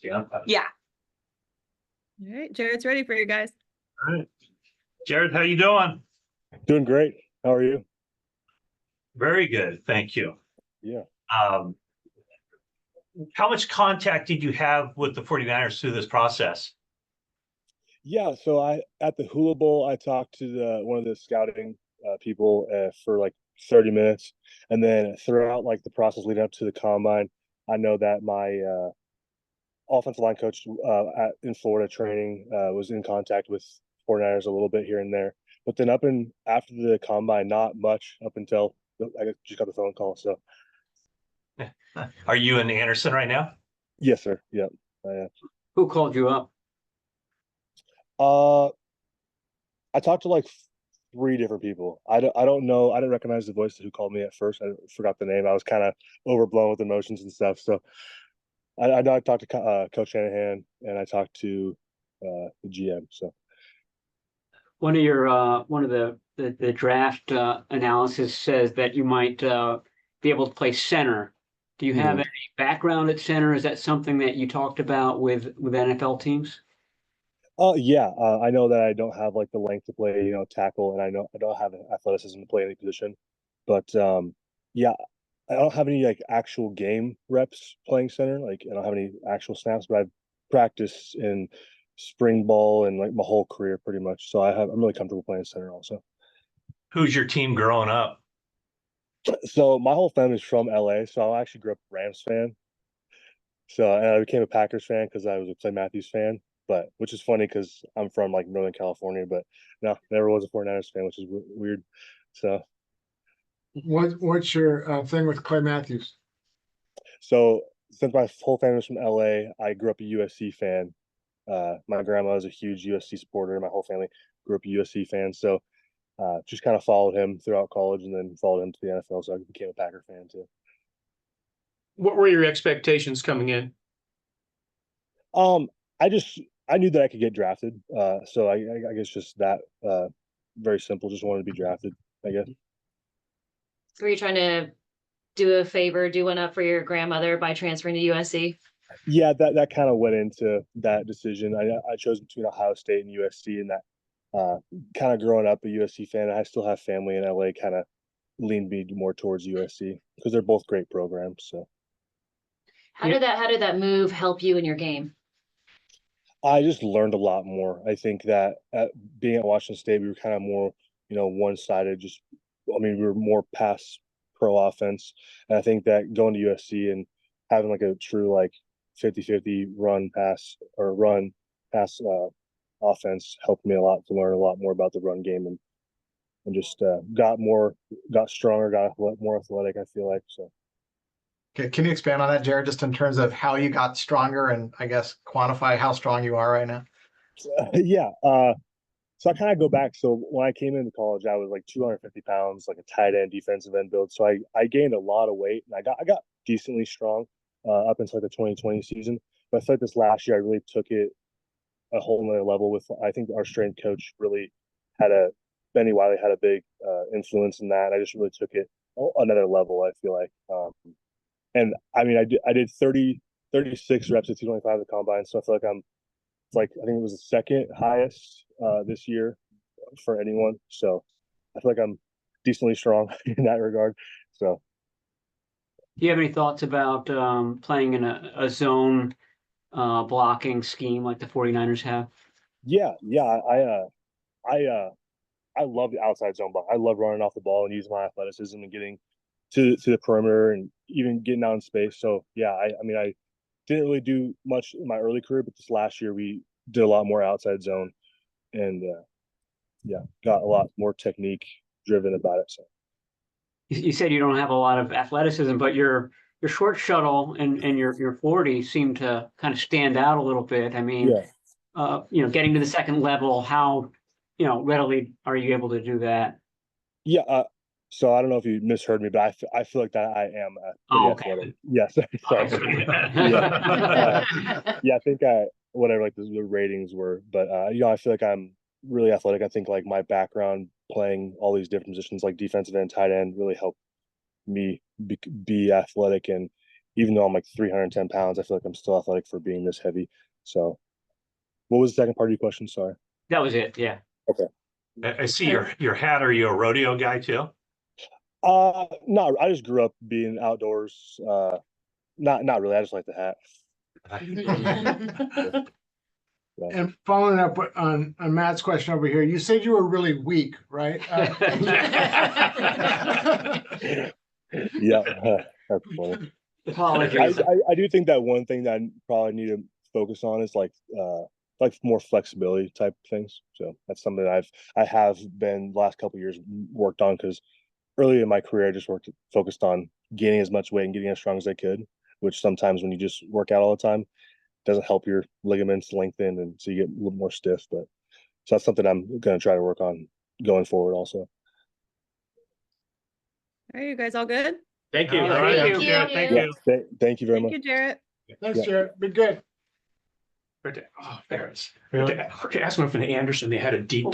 Yeah. Yeah. All right, Jarrett's ready for you guys. All right. Jarrett, how you doing? Doing great. How are you? Very good, thank you. Yeah. How much contact did you have with the 49ers through this process? Yeah, so at the Hula Bowl, I talked to one of the scouting people for like 30 minutes, and then throughout like the process leading up to the combine, I know that my offensive line coach in Florida training was in contact with 49ers a little bit here and there, but then after the combine, not much up until I just got the phone call. So, Are you in Anderson right now? yes, sir. Yep. I am. Who called you up? I talked to like 3 different people. I don't know. I didn't recognize the voice who called me at first. I forgot the name. I was kind of overblown with emotions and stuff. So I talked to Coach Shanahan, and I talked to the GM. So One of the draft analysis says that you might be able to play center. Do you have any background at center? Is that something that you talked about with NFL teams? Yeah, I know that I don't have like the length to play, tackle, and I know I don't have athleticism to play any position, but yeah, I don't have any like actual game reps playing center. Like I don't have any actual snaps, but I've practiced in spring ball and like my whole career pretty much. So I'm really comfortable playing center also. Who's your team growing up? So my whole family's from LA, so I actually grew up a Rams fan. So and I became a Packers fan because I was a Clay Matthews fan. But which is funny because I'm from like Northern California, but no, never was a 49ers fan, which is weird. So what's your thing with Clay Matthews? So since my whole family's from LA, I grew up a USC fan. My grandma was a huge USC supporter. My whole family grew up a USC fan. So just kind of followed him throughout college and then followed him to the NFL. So I became a Packer fan too. What were your expectations coming in? I knew that I could get drafted. So I guess just that very simple. Just wanted to be drafted, I guess. Were you trying to do a favor, do one up for your grandmother by transferring to USC? Yeah, that kind of went into that decision. I chose between Ohio State and USC, and that kind of growing up a USC fan, I still have family in LA, kind of leaned me more towards USC because they're both great programs. So How did that move help you in your game? I just learned a lot more. I think that being at Washington State, we were kind of more, one-sided. We were more pass pro offense. And I think that going to USC and having like a true like 50-50 run pass offense helped me a lot to learn a lot more about the run game and just got stronger, got more athletic, I feel like. So. Okay, can you expand on that, Jarrett, just in terms of how you got stronger and I guess quantify how strong you are right now? Yeah. So I kind of go back. So when I came into college, I was like 250 pounds, like a tight end, defensive end build. So I gained a lot of weight and I got decently strong up until like the 2020 season. But I feel like this last year, I really took it a whole nother level with, I think our strength coach really Benny Wiley had a big influence in that. And I just really took it another level, I feel like. And I mean, I did 36 reps at 225 at the combine. So I feel like I think it was the second highest this year for anyone. So I feel like I'm decently strong in that regard. So. Do you have any thoughts about playing in a zone blocking scheme like the 49ers have? Yeah. I love the outside zone block. I love running off the ball and using my athleticism and getting to the perimeter and even getting out in space. So yeah, I didn't really do much in my early career, but this last year we did a lot more outside zone and got a lot more technique driven about it. So You said you don't have a lot of athleticism, but your short shuttle and your 40 seem to kind of stand out a little bit. I mean, getting to the second level, how readily are you able to do that? Yeah. So I don't know if you misheard me, but I feel like that I am athletic. Yes. Sorry. I think whatever like the ratings were, but I feel like I'm really athletic. I think like my background playing all these different positions like defensive end, tight end really helped me be athletic. And even though I'm like 310 pounds, I feel like I'm still athletic for being this heavy. So what was the second part of your question? Sorry. That was it. Yeah. Okay. I see your hat. Are you a rodeo guy too? No, I just grew up being outdoors. Not really. I just like the hat. And following up on Matt's question over here, you said you were really weak, right? Yeah, that's funny. Apologies. I do think that one thing that I probably need to focus on is like more flexibility type things. So that's something that I have been the last couple of years worked on, because early in my career I just focused on gaining as much weight and getting as strong as I could, which sometimes when you just work out all the time doesn't help your ligaments lengthen, and so you get a little more stiff. But so that's something I'm going to try to work on going forward also. Are you guys all good? Thank you. All All right, right. thank you. Yeah, thank Yeah, you. thank you very Thank much. you, Jarrett. Thanks, Yeah. Jarrett. Been good. Oh, there it is. Okay, ask them if in Anderson they had a deep